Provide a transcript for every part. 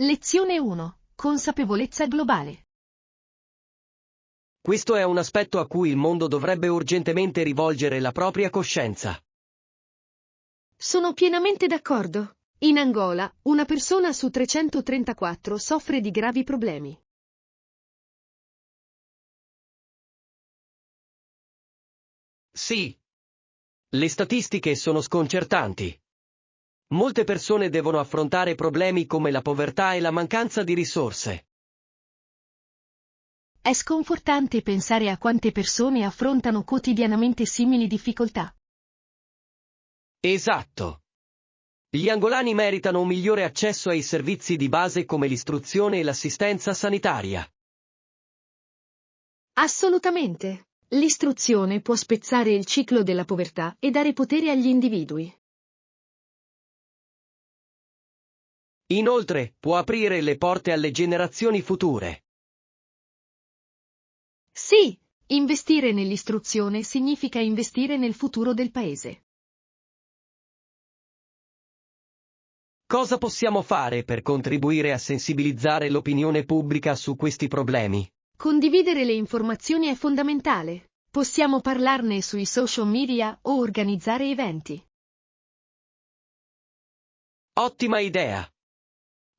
Lezione 1. Consapevolezza globale. Questo è un aspetto a cui il mondo dovrebbe urgentemente rivolgere la propria coscienza. Sono pienamente d'accordo. In Angola, una persona su 334 soffre di gravi problemi. Sì. Le statistiche sono sconcertanti. Molte persone devono affrontare problemi come la povertà e la mancanza di risorse. È sconfortante pensare a quante persone affrontano quotidianamente simili difficoltà. Esatto. Gli angolani meritano un migliore accesso ai servizi di base come l'istruzione e l'assistenza sanitaria. Assolutamente. L'istruzione può spezzare il ciclo della povertà e dare potere agli individui. Inoltre, può aprire le porte alle generazioni future. Sì, investire nell'istruzione significa investire nel futuro del paese. Cosa possiamo fare per contribuire a sensibilizzare l'opinione pubblica su questi problemi? Condividere le informazioni è fondamentale. Possiamo parlarne sui social media o organizzare eventi. Ottima idea!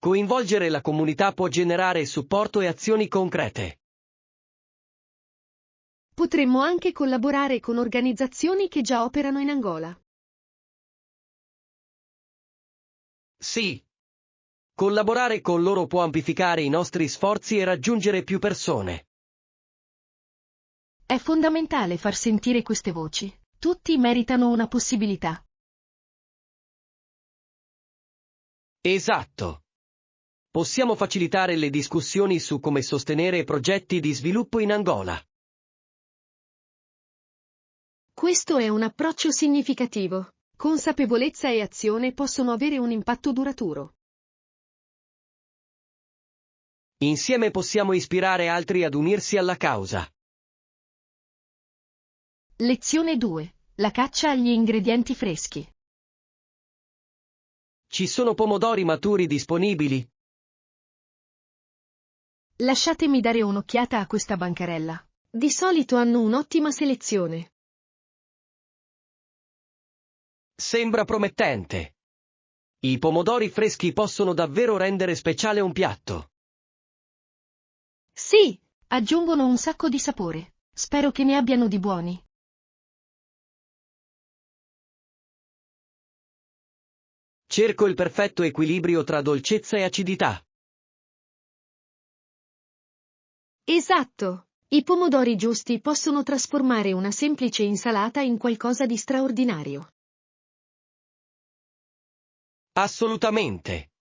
Coinvolgere la comunità può generare supporto e azioni concrete. Potremmo anche collaborare con organizzazioni che già operano in Angola. Sì. Collaborare con loro può amplificare i nostri sforzi e raggiungere più persone. È fondamentale far sentire queste voci. Tutti meritano una possibilità. Esatto. Possiamo facilitare le discussioni su come sostenere progetti di sviluppo in Angola. Questo è un approccio significativo. Consapevolezza e azione possono avere un impatto duraturo. Insieme possiamo ispirare altri ad unirsi alla causa. Lezione 2. La caccia agli ingredienti freschi. Ci sono pomodori maturi disponibili? Lasciatemi dare un'occhiata a questa bancarella. Di solito hanno un'ottima selezione. Sembra promettente. I pomodori freschi possono davvero rendere speciale un piatto. Sì, aggiungono un sacco di sapore. Spero che ne abbiano di buoni. Cerco il perfetto equilibrio tra dolcezza e acidità. Esatto. I pomodori giusti possono trasformare una semplice insalata in qualcosa di straordinario. Assolutamente.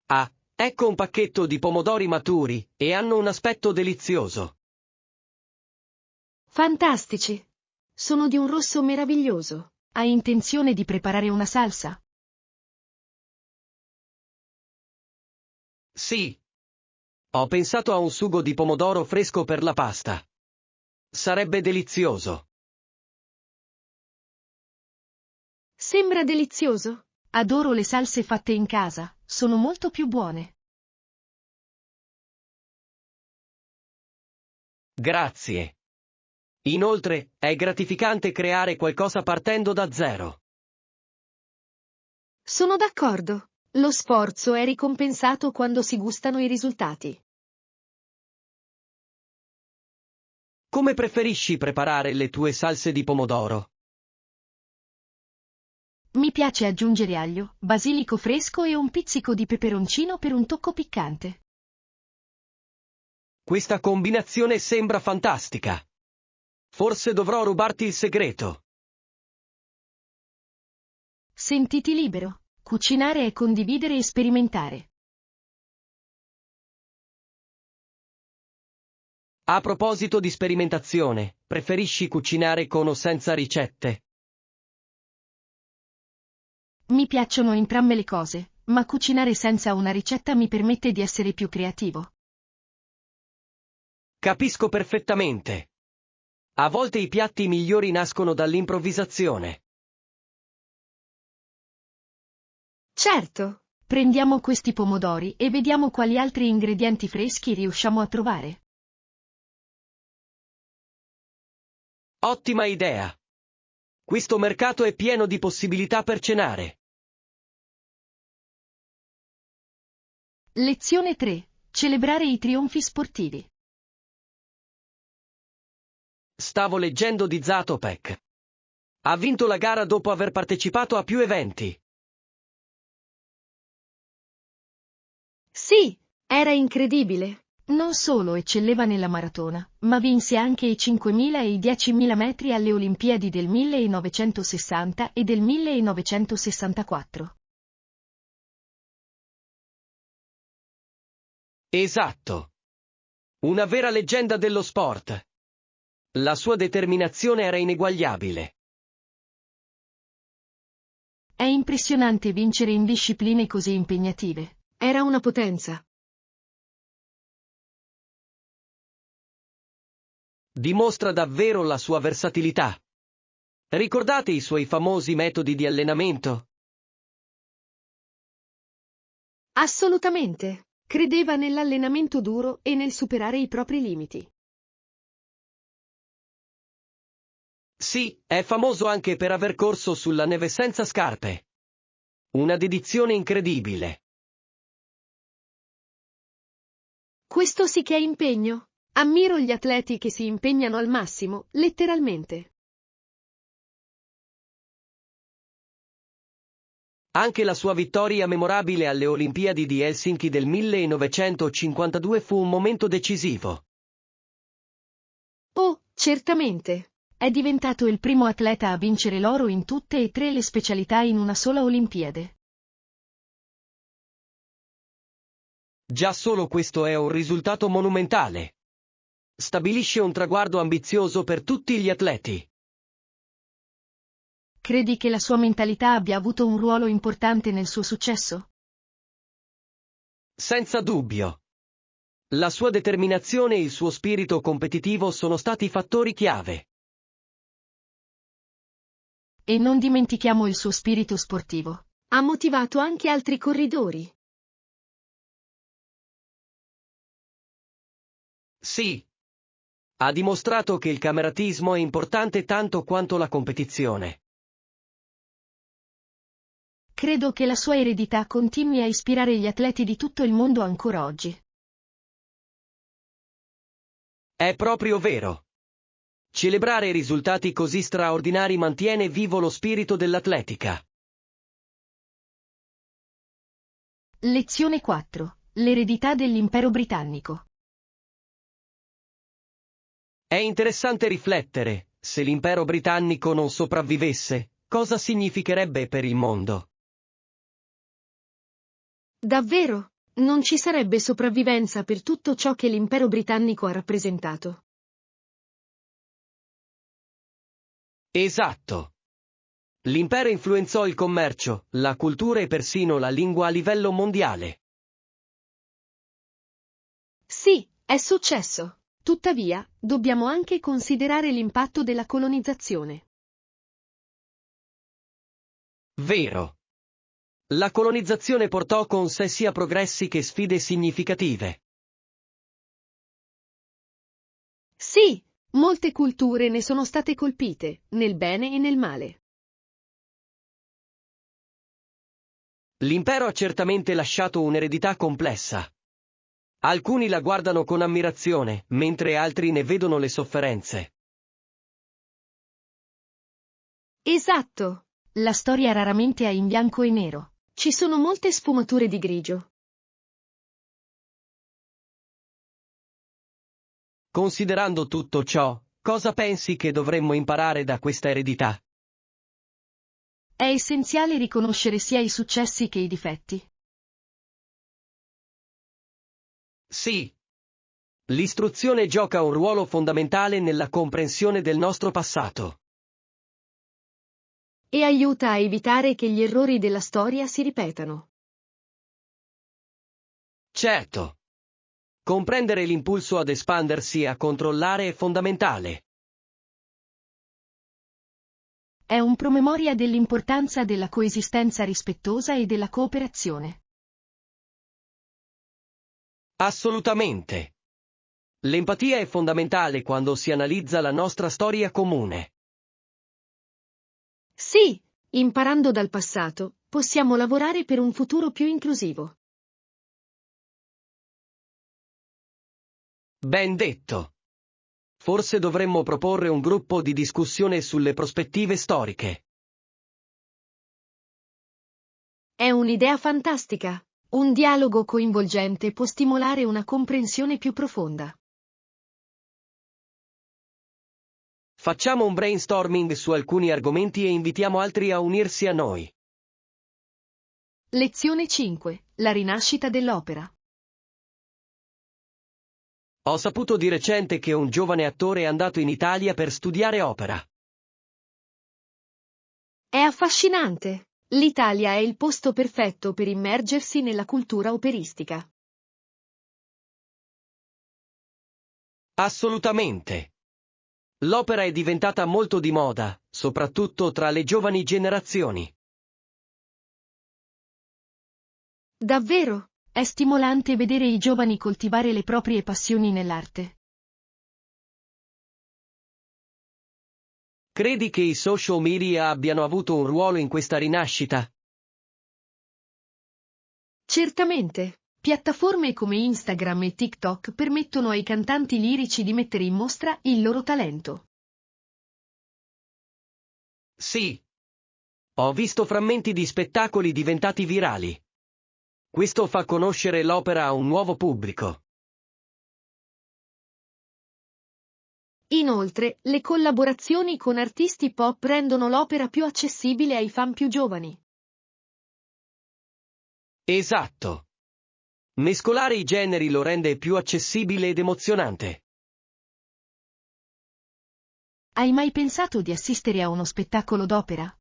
Ah, ecco un pacchetto di pomodori maturi, e hanno un aspetto delizioso. Fantastici. Sono di un rosso meraviglioso. Hai intenzione di preparare una salsa? Sì. Ho pensato a un sugo di pomodoro fresco per la pasta. Sarebbe delizioso. Sembra delizioso. Adoro le salse fatte in casa, sono molto più buone. Grazie. Inoltre, è gratificante creare qualcosa partendo da zero. Sono d'accordo. Lo sforzo è ricompensato quando si gustano i risultati. Come preferisci preparare le tue salse di pomodoro? Mi piace aggiungere aglio, basilico fresco e un pizzico di peperoncino per un tocco piccante. Questa combinazione sembra fantastica. Forse dovrò rubarti il segreto. Sentiti libero. Cucinare è condividere e sperimentare. A proposito di sperimentazione, preferisci cucinare con o senza ricette? Mi piacciono entrambe le cose, ma cucinare senza una ricetta mi permette di essere più creativo. Capisco perfettamente. A volte i piatti migliori nascono dall'improvvisazione. Certo, Prendiamo questi pomodori e vediamo quali altri ingredienti freschi riusciamo a trovare. Ottima idea! Questo mercato è pieno di possibilità per cenare. Lezione 3. Celebrare i trionfi sportivi. Stavo leggendo di Zatopek. Ha vinto la gara dopo aver partecipato a più eventi. Sì, era incredibile. Non solo eccelleva nella maratona, ma vinse anche i 5.000 e i 10.000 metri alle Olimpiadi del 1960 e del 1964. Esatto. Una vera leggenda dello sport. La sua determinazione era ineguagliabile. È impressionante vincere in discipline così impegnative. Era una potenza. Dimostra davvero la sua versatilità. Ricordate i suoi famosi metodi di allenamento? Assolutamente. Credeva nell'allenamento duro e nel superare i propri limiti. Sì, è famoso anche per aver corso sulla neve senza scarpe. Una dedizione incredibile. Questo sì che è impegno. Ammiro gli atleti che si impegnano al massimo, letteralmente. Anche la sua vittoria memorabile alle Olimpiadi di Helsinki del 1952 fu un momento decisivo. Oh, certamente. È diventato il primo atleta a vincere l'oro in tutte e tre le specialità in una sola Olimpiade. Già solo questo è un risultato monumentale. Stabilisce un traguardo ambizioso per tutti gli atleti. Credi che la sua mentalità abbia avuto un ruolo importante nel suo successo? Senza dubbio. La sua determinazione e il suo spirito competitivo sono stati fattori chiave. E non dimentichiamo il suo spirito sportivo. Ha motivato anche altri corridori. Sì. Ha dimostrato che il cameratismo è importante tanto quanto la competizione. Credo che la sua eredità continui a ispirare gli atleti di tutto il mondo ancora oggi. È proprio vero. Celebrare risultati così straordinari mantiene vivo lo spirito dell'atletica. Lezione 4. L'eredità dell'impero britannico. È interessante riflettere, se l'impero britannico non sopravvivesse, cosa significherebbe per il mondo? Davvero? Non ci sarebbe sopravvivenza per tutto ciò che l'impero britannico ha rappresentato. Esatto. L'impero influenzò il commercio, la cultura e persino la lingua a livello mondiale. Sì, è successo. Tuttavia, dobbiamo anche considerare l'impatto della colonizzazione. Vero. La colonizzazione portò con sé sia progressi che sfide significative. Sì, molte culture ne sono state colpite, nel bene e nel male. L'impero ha certamente lasciato un'eredità complessa. Alcuni la guardano con ammirazione, mentre altri ne vedono le sofferenze. Esatto. La storia raramente è in bianco e nero. Ci sono molte sfumature di grigio. Considerando tutto ciò, cosa pensi che dovremmo imparare da questa eredità? È essenziale riconoscere sia i successi che i difetti. Sì. L'istruzione gioca un ruolo fondamentale nella comprensione del nostro passato. E aiuta a evitare che gli errori della storia si ripetano. Certo. Comprendere l'impulso ad espandersi e a controllare è fondamentale. È un promemoria dell'importanza della coesistenza rispettosa e della cooperazione. Assolutamente. L'empatia è fondamentale quando si analizza la nostra storia comune. Sì, imparando dal passato, possiamo lavorare per un futuro più inclusivo. Ben detto. Forse dovremmo proporre un gruppo di discussione sulle prospettive storiche. È un'idea fantastica. Un dialogo coinvolgente può stimolare una comprensione più profonda. Facciamo un brainstorming su alcuni argomenti e invitiamo altri a unirsi a noi. Lezione 5. La rinascita dell'opera. Ho saputo di recente che un giovane attore è andato in Italia per studiare opera. È affascinante. L'Italia è il posto perfetto per immergersi nella cultura operistica. Assolutamente. L'opera è diventata molto di moda, soprattutto tra le giovani generazioni. Davvero? È stimolante vedere i giovani coltivare le proprie passioni nell'arte. Credi che i social media abbiano avuto un ruolo in questa rinascita? Certamente. Piattaforme come Instagram e TikTok permettono ai cantanti lirici di mettere in mostra il loro talento. Sì. Ho visto frammenti di spettacoli diventati virali. Questo fa conoscere l'opera a un nuovo pubblico. Inoltre, le collaborazioni con artisti pop rendono l'opera più accessibile ai fan più giovani. Esatto. Mescolare i generi lo rende più accessibile ed emozionante. Hai mai pensato di assistere a uno spettacolo d'opera?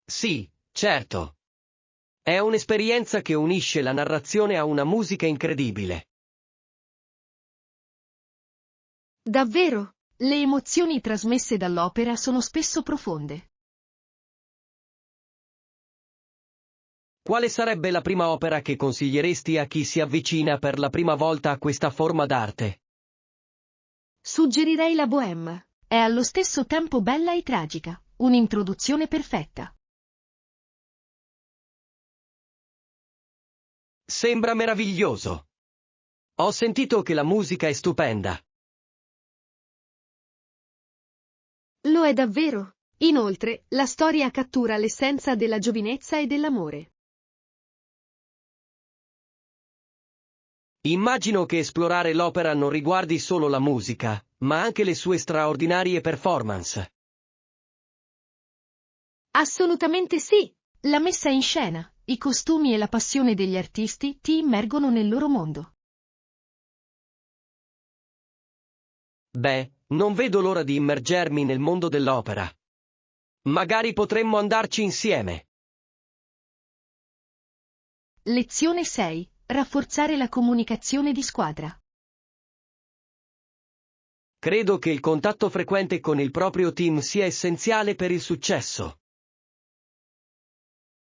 Sì, certo. È un'esperienza che unisce la narrazione a una musica incredibile. Davvero? Le emozioni trasmesse dall'opera sono spesso profonde. Quale sarebbe la prima opera che consiglieresti a chi si avvicina per la prima volta a questa forma d'arte? Suggerirei la Bohème. È allo stesso tempo bella e tragica, un'introduzione perfetta. Sembra meraviglioso. Ho sentito che la musica è stupenda. Lo è davvero. Inoltre, la storia cattura l'essenza della giovinezza e dell'amore. Immagino che esplorare l'opera non riguardi solo la musica, ma anche le sue straordinarie performance. Assolutamente sì. La messa in scena, i costumi e la passione degli artisti ti immergono nel loro mondo. Beh, non vedo l'ora di immergermi nel mondo dell'opera. Magari potremmo andarci insieme. Lezione 6. Rafforzare la comunicazione di squadra. Credo che il contatto frequente con il proprio team sia essenziale per il successo.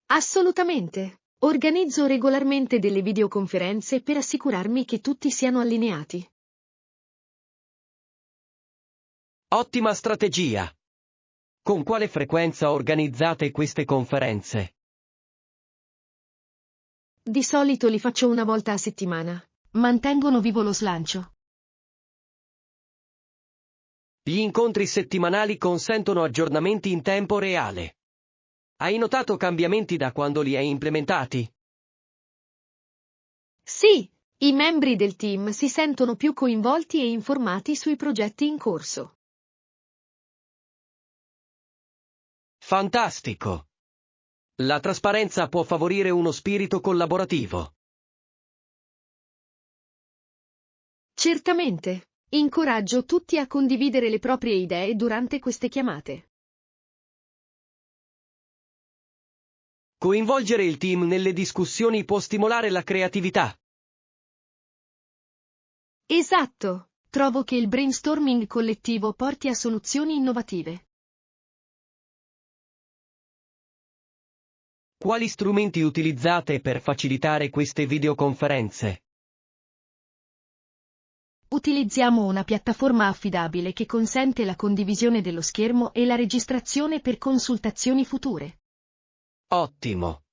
Assolutamente. Organizzo regolarmente delle videoconferenze per assicurarmi che tutti siano allineati. Ottima strategia. Con quale frequenza organizzate queste conferenze? Di solito li faccio una volta a settimana. Mantengono vivo lo slancio. Gli incontri settimanali consentono aggiornamenti in tempo reale. Hai notato cambiamenti da quando li hai implementati? Sì, i membri del team si sentono più coinvolti e informati sui progetti in corso. Fantastico! La trasparenza può favorire uno spirito collaborativo. Certamente. Incoraggio tutti a condividere le proprie idee durante queste chiamate. Coinvolgere il team nelle discussioni può stimolare la creatività. Esatto. Trovo che il brainstorming collettivo porti a soluzioni innovative. Quali strumenti utilizzate per facilitare queste videoconferenze? Utilizziamo una piattaforma affidabile che consente la condivisione dello schermo e la registrazione per consultazioni future. Ottimo.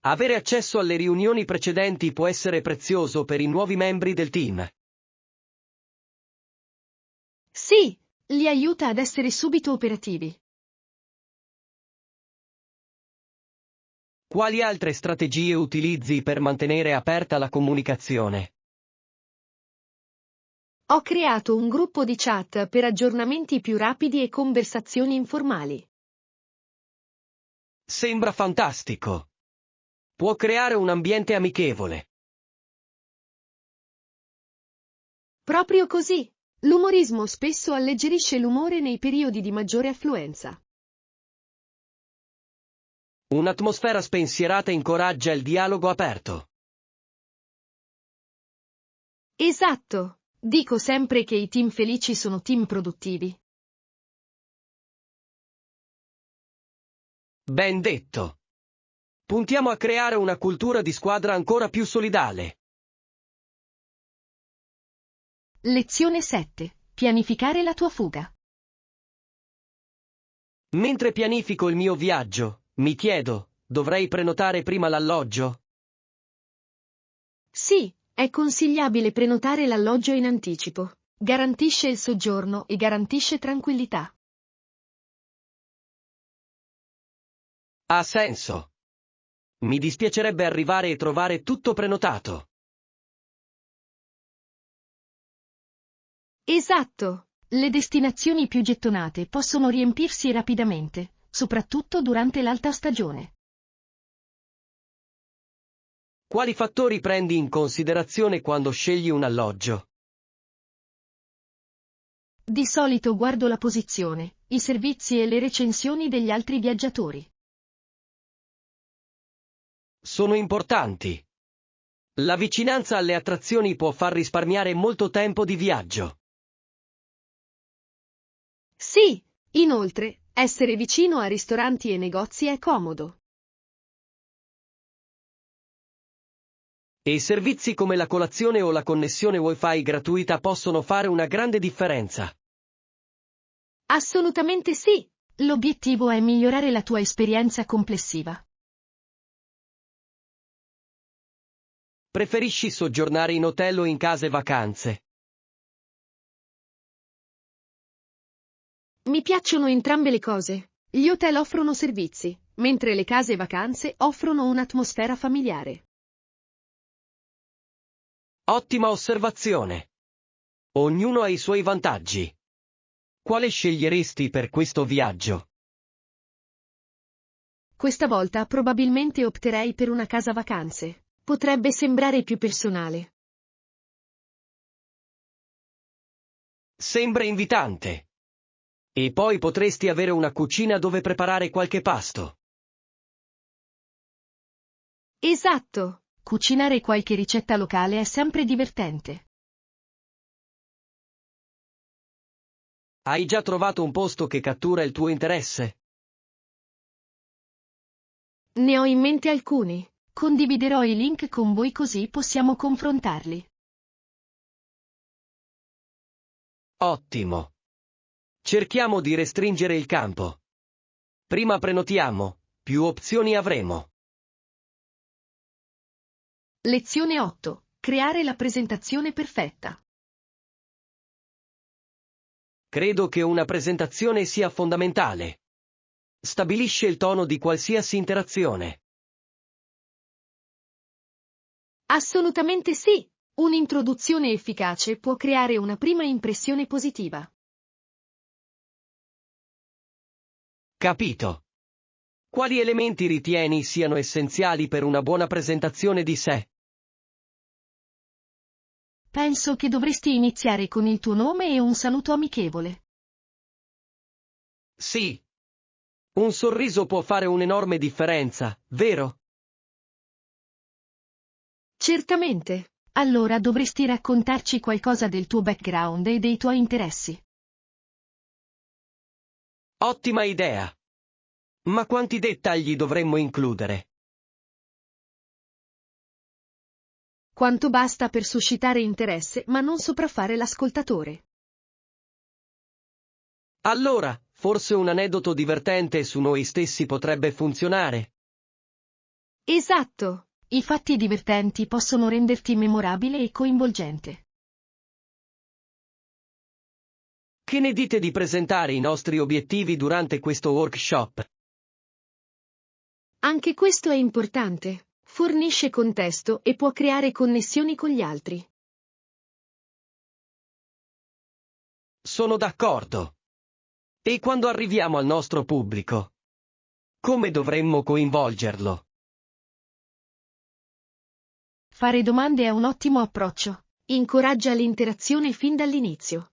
Avere accesso alle riunioni precedenti può essere prezioso per i nuovi membri del team. Sì, li aiuta ad essere subito operativi. Quali altre strategie utilizzi per mantenere aperta la comunicazione? Ho creato un gruppo di chat per aggiornamenti più rapidi e conversazioni informali. Sembra fantastico. Può creare un ambiente amichevole. Proprio così. L'umorismo spesso alleggerisce l'umore nei periodi di maggiore affluenza. Un'atmosfera spensierata incoraggia il dialogo aperto. Esatto. Dico sempre che i team felici sono team produttivi. Ben detto. Puntiamo a creare una cultura di squadra ancora più solidale. Lezione 7. Pianificare la tua fuga. Mentre pianifico il mio viaggio, mi chiedo, dovrei prenotare prima l'alloggio? Sì, è consigliabile prenotare l'alloggio in anticipo. Garantisce il soggiorno e garantisce tranquillità. Ha senso. Mi dispiacerebbe arrivare e trovare tutto prenotato. Esatto. Le destinazioni più gettonate possono riempirsi rapidamente, soprattutto durante l'alta stagione. Quali fattori prendi in considerazione quando scegli un alloggio? Di solito guardo la posizione, i servizi e le recensioni degli altri viaggiatori. Sono importanti. La vicinanza alle attrazioni può far risparmiare molto tempo di viaggio. Sì, inoltre, essere vicino a ristoranti e negozi è comodo. E servizi come la colazione o la connessione Wi-Fi gratuita possono fare una grande differenza. Assolutamente sì. L'obiettivo è migliorare la tua esperienza complessiva. Preferisci soggiornare in hotel o in case vacanze? Mi piacciono entrambe le cose. Gli hotel offrono servizi, mentre le case vacanze offrono un'atmosfera familiare. Ottima osservazione. Ognuno ha i suoi vantaggi. Quale sceglieresti per questo viaggio? Questa volta probabilmente opterei per una casa vacanze. Potrebbe sembrare più personale. Sembra invitante. E poi potresti avere una cucina dove preparare qualche pasto. Esatto. Cucinare qualche ricetta locale è sempre divertente. Hai già trovato un posto che cattura il tuo interesse? Ne ho in mente alcuni. Condividerò i link con voi così possiamo confrontarli. Ottimo. Cerchiamo di restringere il campo. Prima prenotiamo, più opzioni avremo. Lezione 8. Creare la presentazione perfetta. Credo che una presentazione sia fondamentale. Stabilisce il tono di qualsiasi interazione. Assolutamente sì. Un'introduzione efficace può creare una prima impressione positiva. Capito. Quali elementi ritieni siano essenziali per una buona presentazione di sé? Penso che dovresti iniziare con il tuo nome e un saluto amichevole. Sì. Un sorriso può fare un'enorme differenza, vero? Certamente. Allora dovresti raccontarci qualcosa del tuo background e dei tuoi interessi. Ottima idea. Ma quanti dettagli dovremmo includere? quanto basta per suscitare interesse ma non sopraffare l'ascoltatore. Allora, forse un aneddoto divertente su noi stessi potrebbe funzionare. Esatto! I fatti divertenti possono renderti memorabile e coinvolgente. Che ne dite di presentare i nostri obiettivi durante questo workshop? Anche questo è importante. Fornisce contesto e può creare connessioni con gli altri. Sono d'accordo. E quando arriviamo al nostro pubblico? Come dovremmo coinvolgerlo? Fare domande è un ottimo approccio. Incoraggia l'interazione fin dall'inizio.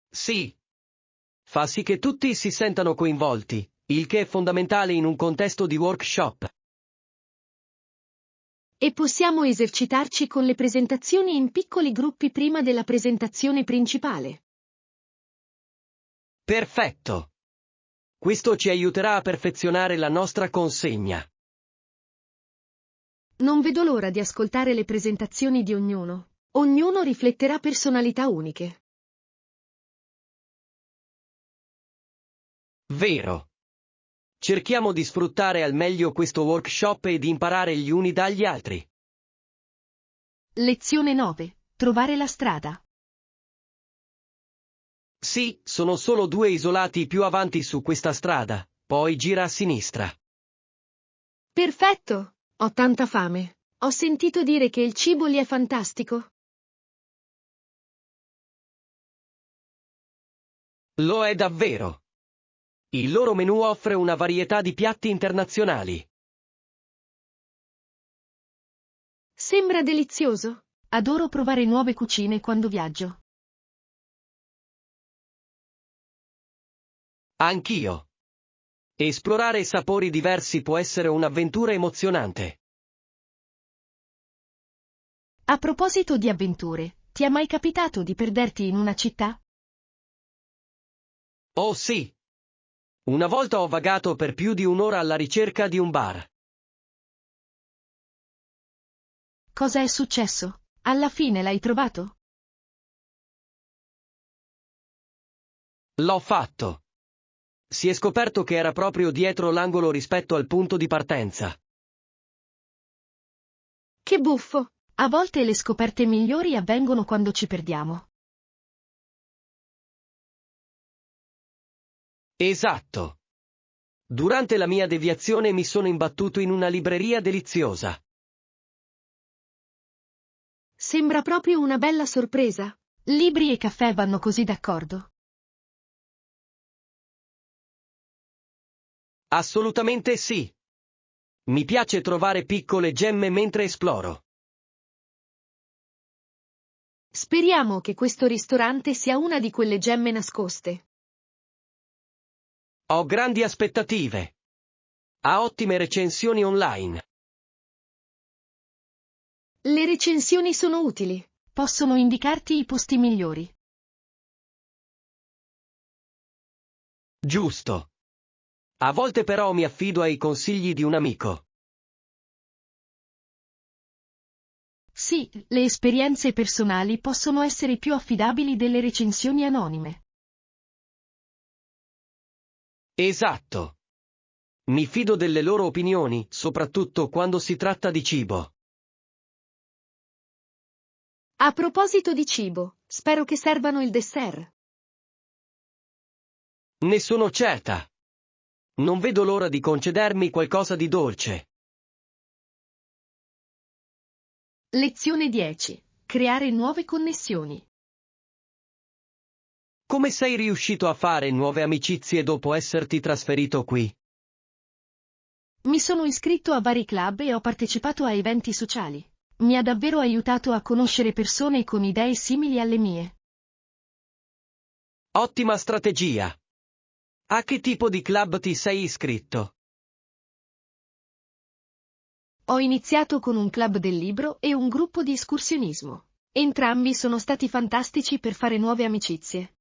Sì. Fa sì che tutti si sentano coinvolti, il che è fondamentale in un contesto di workshop. E possiamo esercitarci con le presentazioni in piccoli gruppi prima della presentazione principale. Perfetto. Questo ci aiuterà a perfezionare la nostra consegna. Non vedo l'ora di ascoltare le presentazioni di ognuno. Ognuno rifletterà personalità uniche. Vero. Cerchiamo di sfruttare al meglio questo workshop e di imparare gli uni dagli altri. Lezione 9. Trovare la strada. Sì, sono solo 2 isolati più avanti su questa strada, poi gira a sinistra. Perfetto! Ho tanta fame. Ho sentito dire che il cibo lì è fantastico. Lo è davvero. Il loro menù offre una varietà di piatti internazionali. Sembra delizioso. Adoro provare nuove cucine quando viaggio. Anch'io. Esplorare sapori diversi può essere un'avventura emozionante. A proposito di avventure, ti è mai capitato di perderti in una città? Oh sì. Una volta ho vagato per più di un'ora alla ricerca di un bar. Cosa è successo? Alla fine l'hai trovato? L'ho fatto. Si è scoperto che era proprio dietro l'angolo rispetto al punto di partenza. Che buffo! A volte le scoperte migliori avvengono quando ci perdiamo. Esatto. Durante la mia deviazione mi sono imbattuto in una libreria deliziosa. Sembra proprio una bella sorpresa. Libri e caffè vanno così d'accordo. Assolutamente sì. Mi piace trovare piccole gemme mentre esploro. Speriamo che questo ristorante sia una di quelle gemme nascoste. Ho grandi aspettative. Ha ottime recensioni online. Le recensioni sono utili. Possono indicarti i posti migliori. Giusto. A volte però mi affido ai consigli di un amico. Sì, le esperienze personali possono essere più affidabili delle recensioni anonime. Esatto. Mi fido delle loro opinioni, soprattutto quando si tratta di cibo. A proposito di cibo, spero che servano il dessert. Ne sono certa. Non vedo l'ora di concedermi qualcosa di dolce. Lezione 10. Creare nuove connessioni. Come sei riuscito a fare nuove amicizie dopo esserti trasferito qui? Mi sono iscritto a vari club e ho partecipato a eventi sociali. Mi ha davvero aiutato a conoscere persone con idee simili alle mie. Ottima strategia. A che tipo di club ti sei iscritto? Ho iniziato con un club del libro e un gruppo di escursionismo. Entrambi sono stati fantastici per fare nuove amicizie.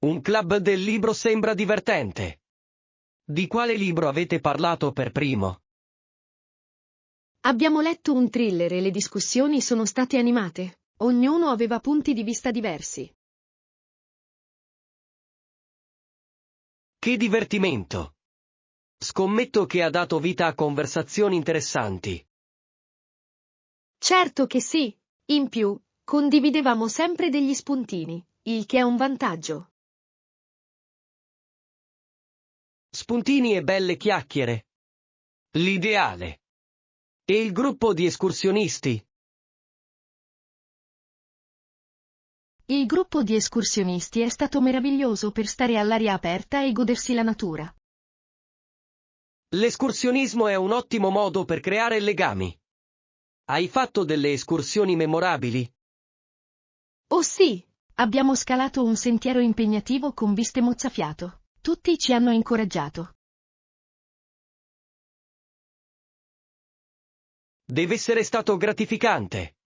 Un club del libro sembra divertente. Di quale libro avete parlato per primo? Abbiamo letto un thriller e le discussioni sono state animate. Ognuno aveva punti di vista diversi. Che divertimento! Scommetto che ha dato vita a conversazioni interessanti. Certo che sì. In più, condividevamo sempre degli spuntini, il che è un vantaggio. Spuntini e belle chiacchiere. L'ideale. E il gruppo di escursionisti? Il gruppo di escursionisti è stato meraviglioso per stare all'aria aperta e godersi la natura. L'escursionismo è un ottimo modo per creare legami. Hai fatto delle escursioni memorabili? Oh sì, abbiamo scalato un sentiero impegnativo con viste mozzafiato. Tutti ci hanno incoraggiato. Deve essere stato gratificante.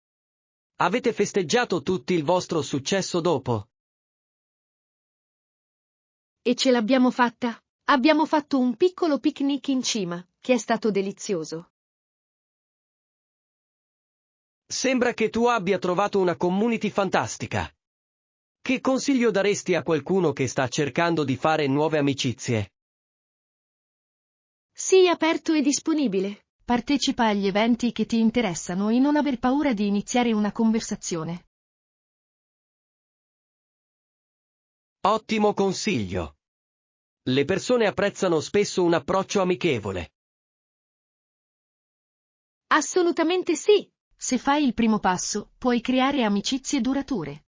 Avete festeggiato tutti il vostro successo dopo? E ce l'abbiamo fatta? Abbiamo fatto un piccolo picnic in cima, che è stato delizioso. Sembra che tu abbia trovato una community fantastica. Che consiglio daresti a qualcuno che sta cercando di fare nuove amicizie? Sii aperto e disponibile. Partecipa agli eventi che ti interessano e non aver paura di iniziare una conversazione. Ottimo consiglio. Le persone apprezzano spesso un approccio amichevole. Assolutamente sì. Se fai il primo passo, puoi creare amicizie durature.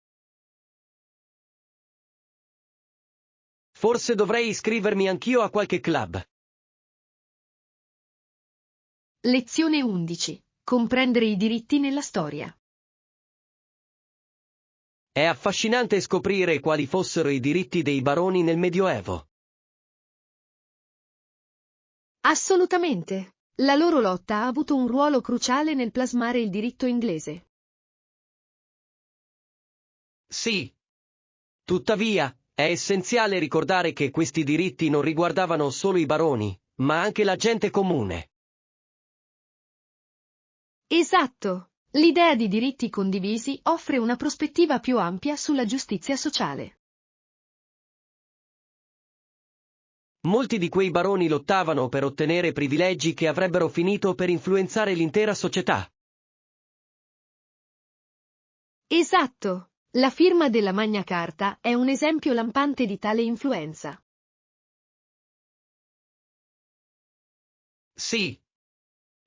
Forse dovrei iscrivermi anch'io a qualche club. Lezione 11. Comprendere i diritti nella storia. È affascinante scoprire quali fossero i diritti dei baroni nel Medioevo. Assolutamente. La loro lotta ha avuto un ruolo cruciale nel plasmare il diritto inglese. Sì. Tuttavia, è essenziale ricordare che questi diritti non riguardavano solo i baroni, ma anche la gente comune. Esatto. L'idea di diritti condivisi offre una prospettiva più ampia sulla giustizia sociale. Molti di quei baroni lottavano per ottenere privilegi che avrebbero finito per influenzare l'intera società. Esatto. La firma della Magna Carta è un esempio lampante di tale influenza. Sì.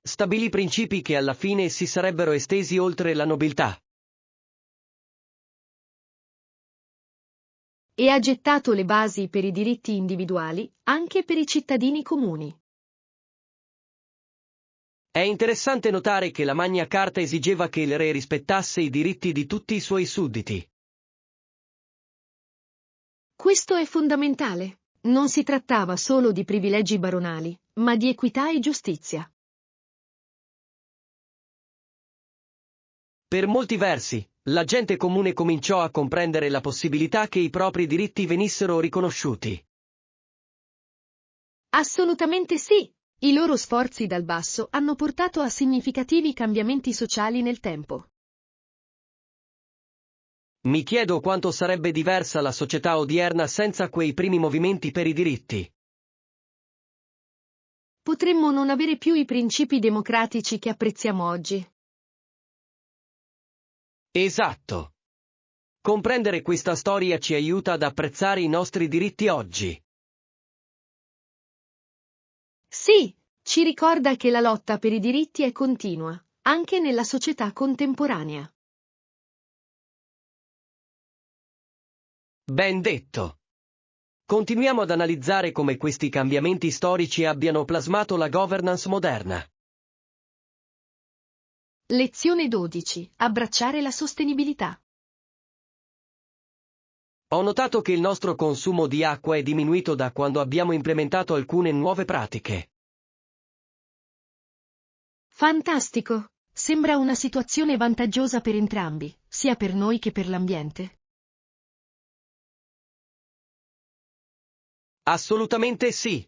Stabilì principi che alla fine si sarebbero estesi oltre la nobiltà. E ha gettato le basi per i diritti individuali, anche per i cittadini comuni. È interessante notare che la Magna Carta esigeva che il re rispettasse i diritti di tutti i suoi sudditi. Questo è fondamentale. Non si trattava solo di privilegi baronali, ma di equità e giustizia. Per molti versi, la gente comune cominciò a comprendere la possibilità che i propri diritti venissero riconosciuti. Assolutamente sì. I loro sforzi dal basso hanno portato a significativi cambiamenti sociali nel tempo. Mi chiedo quanto sarebbe diversa la società odierna senza quei primi movimenti per i diritti. Potremmo non avere più i principi democratici che apprezziamo oggi. Esatto. Comprendere questa storia ci aiuta ad apprezzare i nostri diritti oggi. Sì, ci ricorda che la lotta per i diritti è continua, anche nella società contemporanea. Ben detto. Continuiamo ad analizzare come questi cambiamenti storici abbiano plasmato la governance moderna. Lezione 12. Abbracciare la sostenibilità. Ho notato che il nostro consumo di acqua è diminuito da quando abbiamo implementato alcune nuove pratiche. Fantastico! Sembra una situazione vantaggiosa per entrambi, sia per noi che per l'ambiente. Assolutamente sì.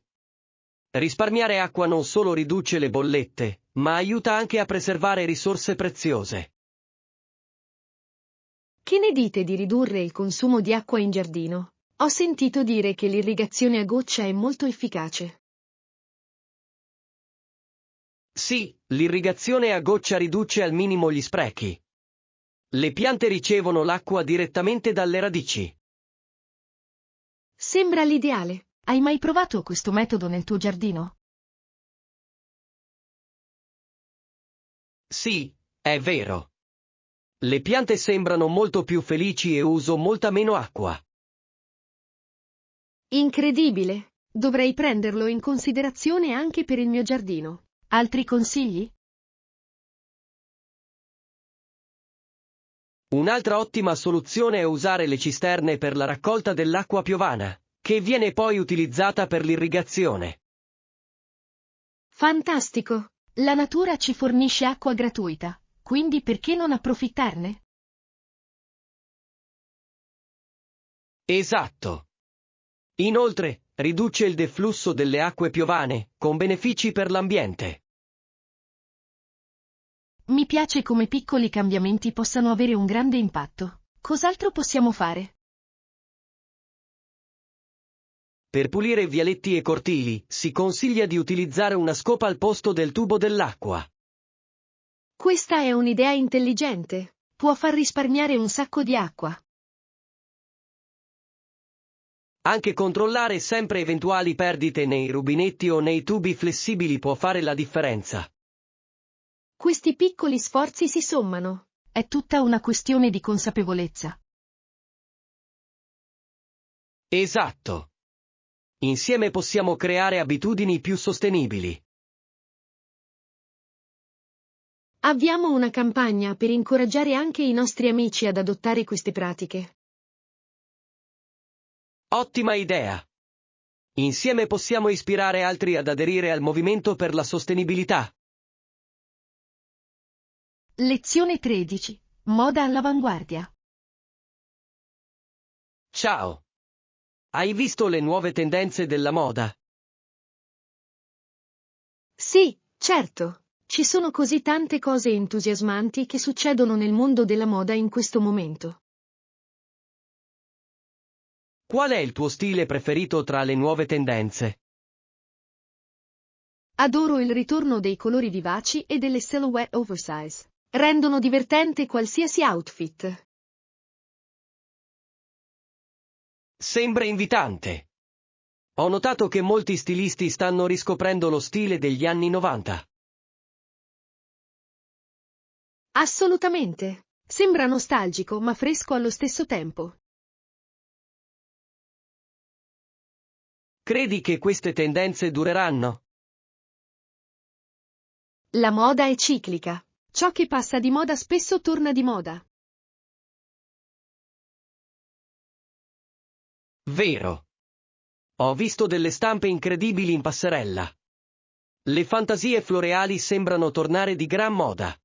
Risparmiare acqua non solo riduce le bollette, ma aiuta anche a preservare risorse preziose. Che ne dite di ridurre il consumo di acqua in giardino? Ho sentito dire che l'irrigazione a goccia è molto efficace. Sì, l'irrigazione a goccia riduce al minimo gli sprechi. Le piante ricevono l'acqua direttamente dalle radici. Sembra l'ideale. Hai mai provato questo metodo nel tuo giardino? Sì, è vero. Le piante sembrano molto più felici e uso molta meno acqua. Incredibile! Dovrei prenderlo in considerazione anche per il mio giardino. Altri consigli? Un'altra ottima soluzione è usare le cisterne per la raccolta dell'acqua piovana, che viene poi utilizzata per l'irrigazione. Fantastico! La natura ci fornisce acqua gratuita, quindi perché non approfittarne? Esatto. Inoltre, riduce il deflusso delle acque piovane, con benefici per l'ambiente. Mi piace come piccoli cambiamenti possano avere un grande impatto. Cos'altro possiamo fare? Per pulire vialetti e cortili, si consiglia di utilizzare una scopa al posto del tubo dell'acqua. Questa è un'idea intelligente. Può far risparmiare un sacco di acqua. Anche controllare sempre eventuali perdite nei rubinetti o nei tubi flessibili può fare la differenza. Questi piccoli sforzi si sommano. È tutta una questione di consapevolezza. Esatto. Insieme possiamo creare abitudini più sostenibili. Avviamo una campagna per incoraggiare anche i nostri amici ad adottare queste pratiche. Ottima idea! Insieme possiamo ispirare altri ad aderire al movimento per la sostenibilità. Lezione 13. Moda all'avanguardia. Ciao! Hai visto le nuove tendenze della moda? Sì, certo. Ci sono così tante cose entusiasmanti che succedono nel mondo della moda in questo momento. Qual è il tuo stile preferito tra le nuove tendenze? Adoro il ritorno dei colori vivaci e delle silhouette oversize. Rendono divertente qualsiasi outfit. Sembra invitante. Ho notato che molti stilisti stanno riscoprendo lo stile degli anni 90. Assolutamente. Sembra nostalgico ma fresco allo stesso tempo. Credi che queste tendenze dureranno? La moda è ciclica. Ciò che passa di moda spesso torna di moda. Vero. Ho visto delle stampe incredibili in passerella. Le fantasie floreali sembrano tornare di gran moda.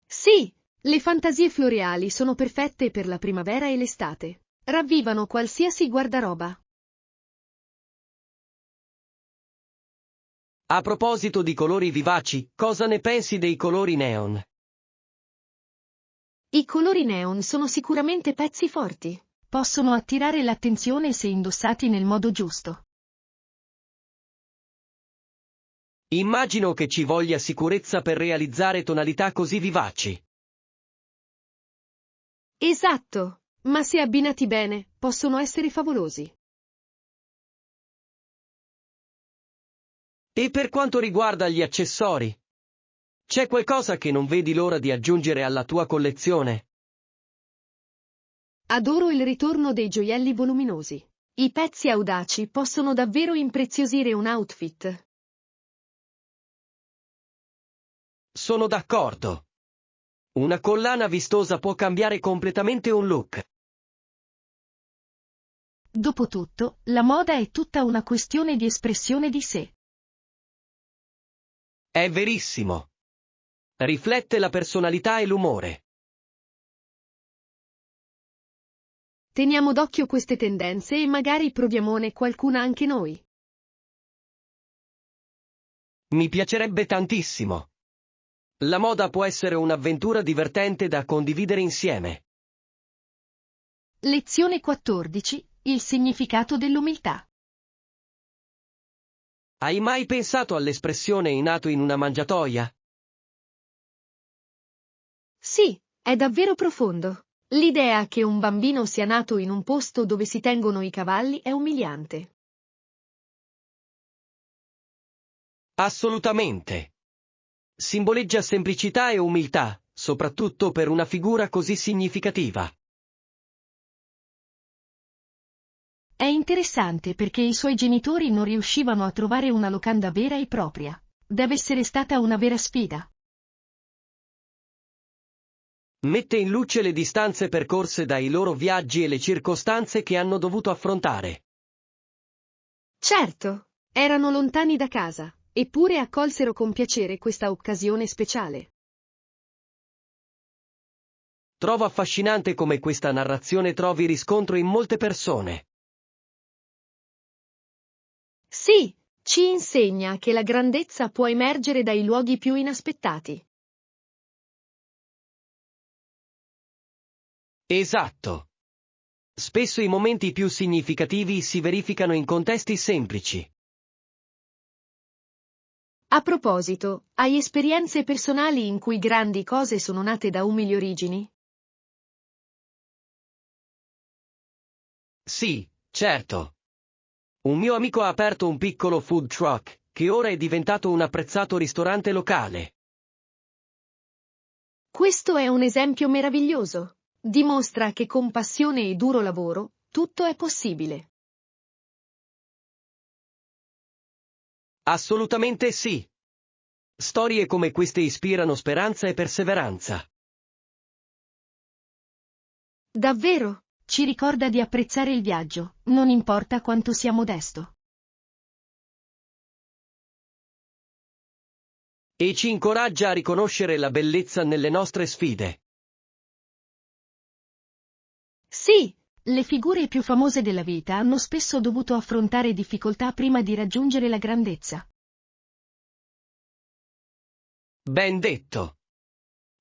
Sì, le fantasie floreali sono perfette per la primavera e l'estate. Ravvivano qualsiasi guardaroba. A proposito di colori vivaci, cosa ne pensi dei colori neon? I colori neon sono sicuramente pezzi forti. Possono attirare l'attenzione se indossati nel modo giusto. Immagino che ci voglia sicurezza per realizzare tonalità così vivaci. Esatto, ma se abbinati bene, possono essere favolosi. E per quanto riguarda gli accessori? C'è qualcosa che non vedi l'ora di aggiungere alla tua collezione? Adoro il ritorno dei gioielli voluminosi. I pezzi audaci possono davvero impreziosire un outfit. Sono d'accordo. Una collana vistosa può cambiare completamente un look. Dopotutto, la moda è tutta una questione di espressione di sé. È verissimo. Riflette la personalità e l'umore. Teniamo d'occhio queste tendenze e magari proviamone qualcuna anche noi. Mi piacerebbe tantissimo. La moda può essere un'avventura divertente da condividere insieme. Lezione 14. Il significato dell'umiltà. Hai mai pensato all'espressione nato in una mangiatoia? Sì, è davvero profondo. L'idea che un bambino sia nato in un posto dove si tengono i cavalli è umiliante. Assolutamente. Simboleggia semplicità e umiltà, soprattutto per una figura così significativa. È interessante perché i suoi genitori non riuscivano a trovare una locanda vera e propria. Deve essere stata una vera sfida. Mette in luce le distanze percorse dai loro viaggi e le circostanze che hanno dovuto affrontare. Certo, erano lontani da casa, eppure accolsero con piacere questa occasione speciale. Trovo affascinante come questa narrazione trovi riscontro in molte persone. Sì, ci insegna che la grandezza può emergere dai luoghi più inaspettati. Esatto. Spesso i momenti più significativi si verificano in contesti semplici. A proposito, hai esperienze personali in cui grandi cose sono nate da umili origini? Sì, certo. Un mio amico ha aperto un piccolo food truck, che ora è diventato un apprezzato ristorante locale. Questo è un esempio meraviglioso. Dimostra che con passione e duro lavoro, tutto è possibile. Assolutamente sì. Storie come queste ispirano speranza e perseveranza. Davvero? Ci ricorda di apprezzare il viaggio, non importa quanto sia modesto. E ci incoraggia a riconoscere la bellezza nelle nostre sfide. Sì, le figure più famose della vita hanno spesso dovuto affrontare difficoltà prima di raggiungere la grandezza. Ben detto.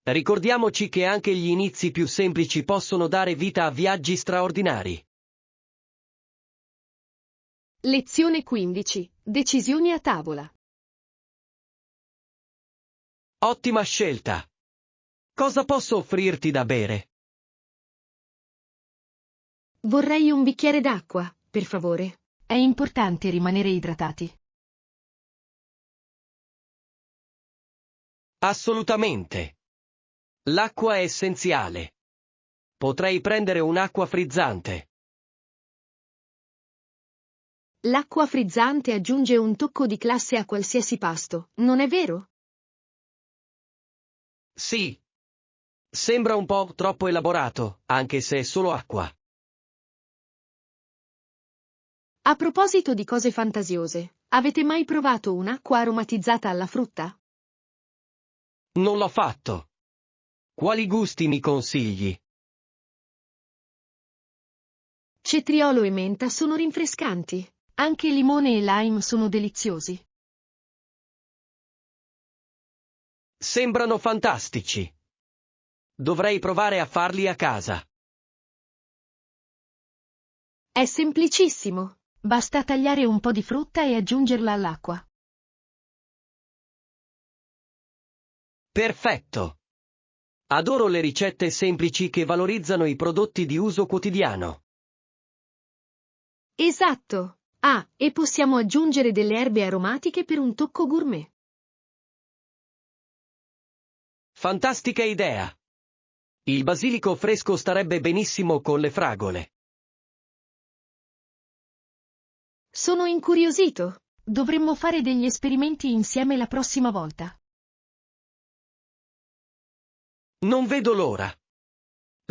Ricordiamoci che anche gli inizi più semplici possono dare vita a viaggi straordinari. Lezione 15. Decisioni a tavola. Ottima scelta. Cosa posso offrirti da bere? Vorrei un bicchiere d'acqua, per favore. È importante rimanere idratati. Assolutamente. L'acqua è essenziale. Potrei prendere un'acqua frizzante. L'acqua frizzante aggiunge un tocco di classe a qualsiasi pasto, non è vero? Sì. Sembra un po' troppo elaborato, anche se è solo acqua. A proposito di cose fantasiose, avete mai provato un'acqua aromatizzata alla frutta? Non l'ho fatto. Quali gusti mi consigli? Cetriolo e menta sono rinfrescanti. Anche limone e lime sono deliziosi. Sembrano fantastici. Dovrei provare a farli a casa. È semplicissimo. Basta tagliare un po' di frutta e aggiungerla all'acqua. Perfetto. Adoro le ricette semplici che valorizzano i prodotti di uso quotidiano. Esatto. Ah, e possiamo aggiungere delle erbe aromatiche per un tocco gourmet. Fantastica idea. Il basilico fresco starebbe benissimo con le fragole. Sono incuriosito. Dovremmo fare degli esperimenti insieme la prossima volta. Non vedo l'ora.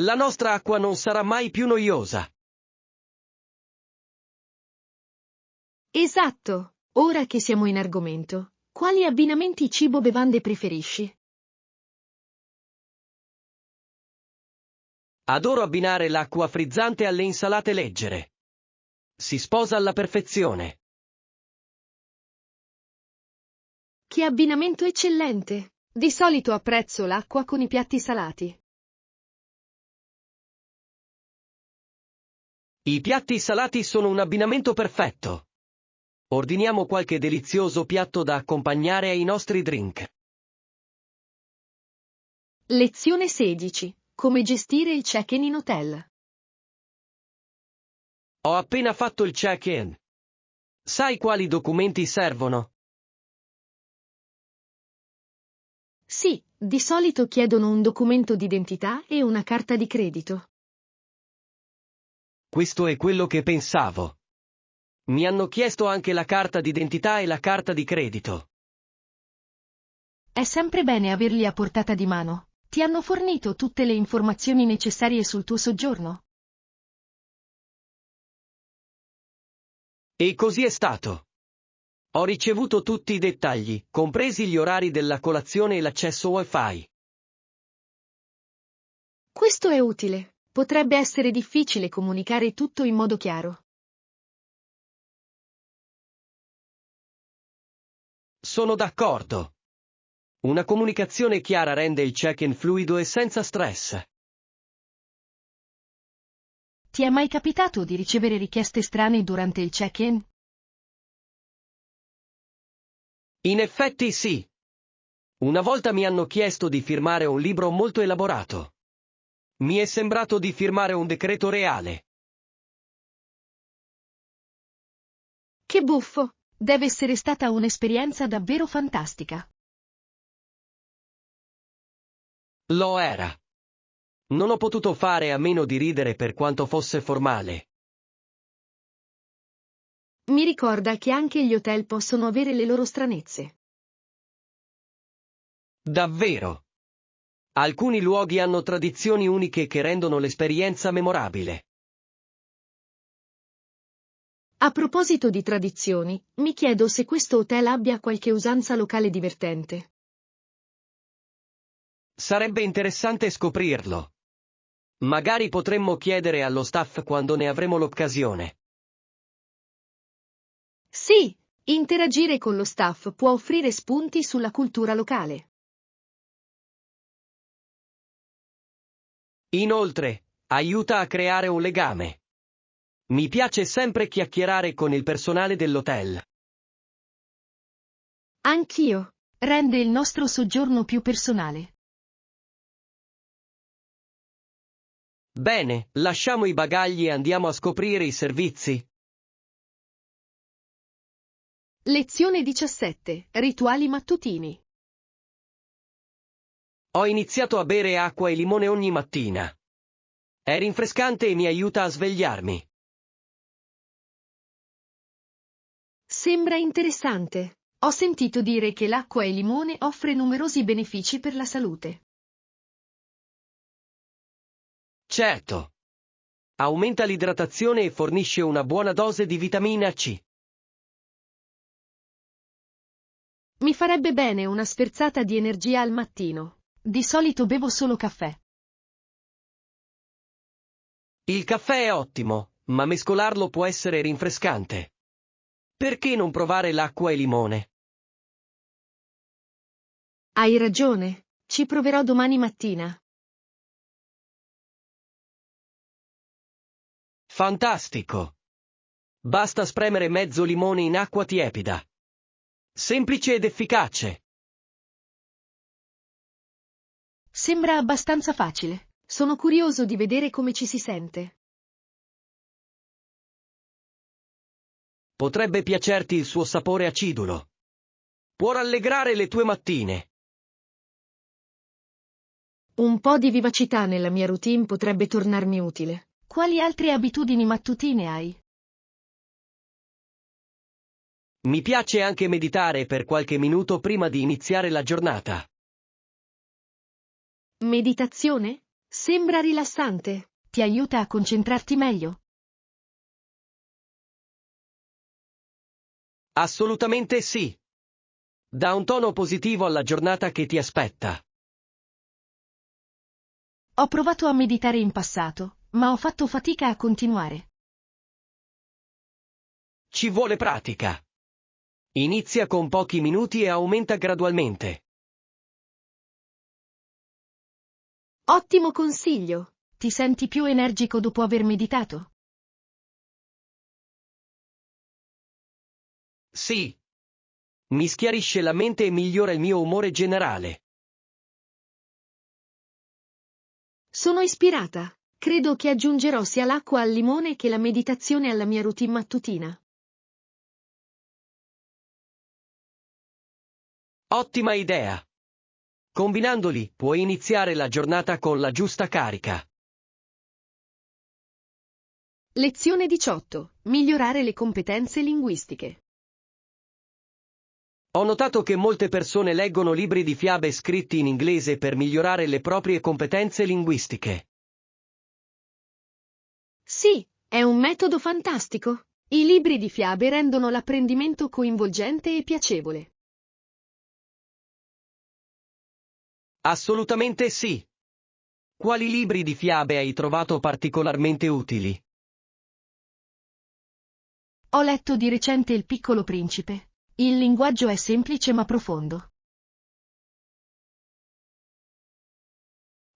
La nostra acqua non sarà mai più noiosa. Esatto. Ora che siamo in argomento, quali abbinamenti cibo-bevande preferisci? Adoro abbinare l'acqua frizzante alle insalate leggere. Si sposa alla perfezione. Che abbinamento eccellente! Di solito apprezzo l'acqua con i piatti salati. I piatti salati sono un abbinamento perfetto. Ordiniamo qualche delizioso piatto da accompagnare ai nostri drink. Lezione 16. Come gestire il check-in in hotel. Ho appena fatto il check-in. Sai quali documenti servono? Sì, di solito chiedono un documento d'identità e una carta di credito. Questo è quello che pensavo. Mi hanno chiesto anche la carta d'identità e la carta di credito. È sempre bene averli a portata di mano. Ti hanno fornito tutte le informazioni necessarie sul tuo soggiorno? E così è stato. Ho ricevuto tutti i dettagli, compresi gli orari della colazione e l'accesso Wi-Fi. Questo è utile. Potrebbe essere difficile comunicare tutto in modo chiaro. Sono d'accordo. Una comunicazione chiara rende il check-in fluido e senza stress. Ti è mai capitato di ricevere richieste strane durante il check-in? In effetti sì. Una volta mi hanno chiesto di firmare un libro molto elaborato. Mi è sembrato di firmare un decreto reale. Che buffo! Deve essere stata un'esperienza davvero fantastica. Lo era. Non ho potuto fare a meno di ridere per quanto fosse formale. Mi ricorda che anche gli hotel possono avere le loro stranezze. Davvero. Alcuni luoghi hanno tradizioni uniche che rendono l'esperienza memorabile. A proposito di tradizioni, mi chiedo se questo hotel abbia qualche usanza locale divertente. Sarebbe interessante scoprirlo. Magari potremmo chiedere allo staff quando ne avremo l'occasione. Sì, interagire con lo staff può offrire spunti sulla cultura locale. Inoltre, aiuta a creare un legame. Mi piace sempre chiacchierare con il personale dell'hotel. Anch'io. Rende il nostro soggiorno più personale. Bene, lasciamo i bagagli e andiamo a scoprire i servizi. Lezione 17. Rituali mattutini. Ho iniziato a bere acqua e limone ogni mattina. È rinfrescante e mi aiuta a svegliarmi. Sembra interessante. Ho sentito dire che l'acqua e limone offre numerosi benefici per la salute. Certo. Aumenta l'idratazione e fornisce una buona dose di vitamina C. Mi farebbe bene una sferzata di energia al mattino. Di solito bevo solo caffè. Il caffè è ottimo, ma mescolarlo può essere rinfrescante. Perché non provare l'acqua e limone? Hai ragione. Ci proverò domani mattina. Fantastico! Basta spremere mezzo limone in acqua tiepida. Semplice ed efficace. Sembra abbastanza facile. Sono curioso di vedere come ci si sente. Potrebbe piacerti il suo sapore acidulo. Può rallegrare le tue mattine. Un po' di vivacità nella mia routine potrebbe tornarmi utile. Quali altre abitudini mattutine hai? Mi piace anche meditare per qualche minuto prima di iniziare la giornata. Meditazione? Sembra rilassante. Ti aiuta a concentrarti meglio. Assolutamente sì. Dà un tono positivo alla giornata che ti aspetta. Ho provato a meditare in passato, ma ho fatto fatica a continuare. Ci vuole pratica. Inizia con pochi minuti e aumenta gradualmente. Ottimo consiglio! Ti senti più energico dopo aver meditato? Sì. Mi schiarisce la mente e migliora il mio umore generale. Sono ispirata. Credo che aggiungerò sia l'acqua al limone che la meditazione alla mia routine mattutina. Ottima idea. Combinandoli, puoi iniziare la giornata con la giusta carica. Lezione 18. Migliorare le competenze linguistiche. Ho notato che molte persone leggono libri di fiabe scritti in inglese per migliorare le proprie competenze linguistiche. Sì, è un metodo fantastico. I libri di fiabe rendono l'apprendimento coinvolgente e piacevole. Assolutamente sì. Quali libri di fiabe hai trovato particolarmente utili? Ho letto di recente Il Piccolo Principe. Il linguaggio è semplice ma profondo.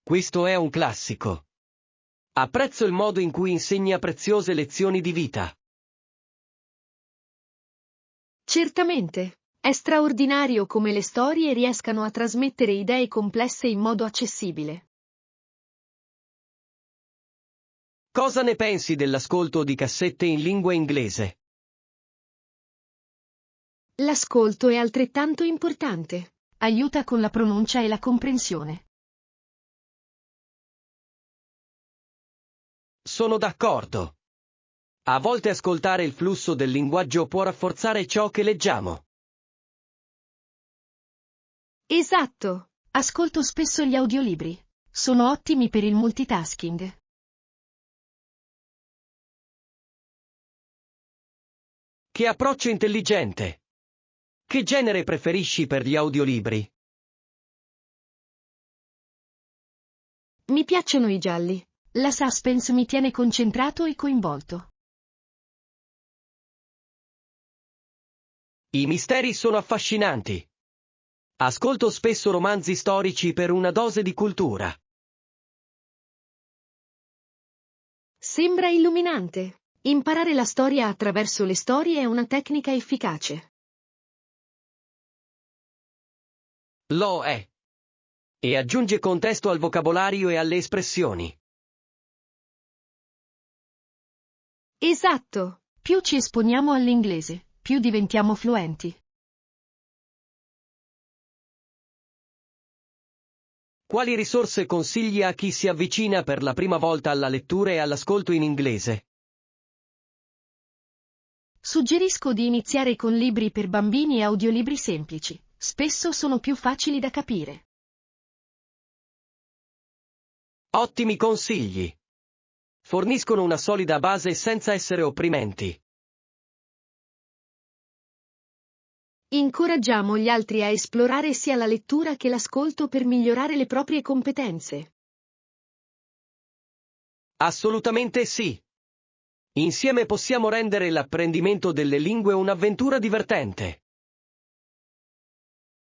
Questo è un classico. Apprezzo il modo in cui insegna preziose lezioni di vita. Certamente. È straordinario come le storie riescano a trasmettere idee complesse in modo accessibile. Cosa ne pensi dell'ascolto di cassette in lingua inglese? L'ascolto è altrettanto importante. Aiuta con la pronuncia e la comprensione. Sono d'accordo. A volte ascoltare il flusso del linguaggio può rafforzare ciò che leggiamo. Esatto. Ascolto spesso gli audiolibri. Sono ottimi per il multitasking. Che approccio intelligente! Che genere preferisci per gli audiolibri? Mi piacciono i gialli. La suspense mi tiene concentrato e coinvolto. I misteri sono affascinanti. Ascolto spesso romanzi storici per una dose di cultura. Sembra illuminante. Imparare la storia attraverso le storie è una tecnica efficace. Lo è. E aggiunge contesto al vocabolario e alle espressioni. Esatto. Più ci esponiamo all'inglese, più diventiamo fluenti. Quali risorse consigli a chi si avvicina per la prima volta alla lettura e all'ascolto in inglese? Suggerisco di iniziare con libri per bambini e audiolibri semplici. Spesso sono più facili da capire. Ottimi consigli. Forniscono una solida base senza essere opprimenti. Incoraggiamo gli altri a esplorare sia la lettura che l'ascolto per migliorare le proprie competenze. Assolutamente sì. Insieme possiamo rendere l'apprendimento delle lingue un'avventura divertente.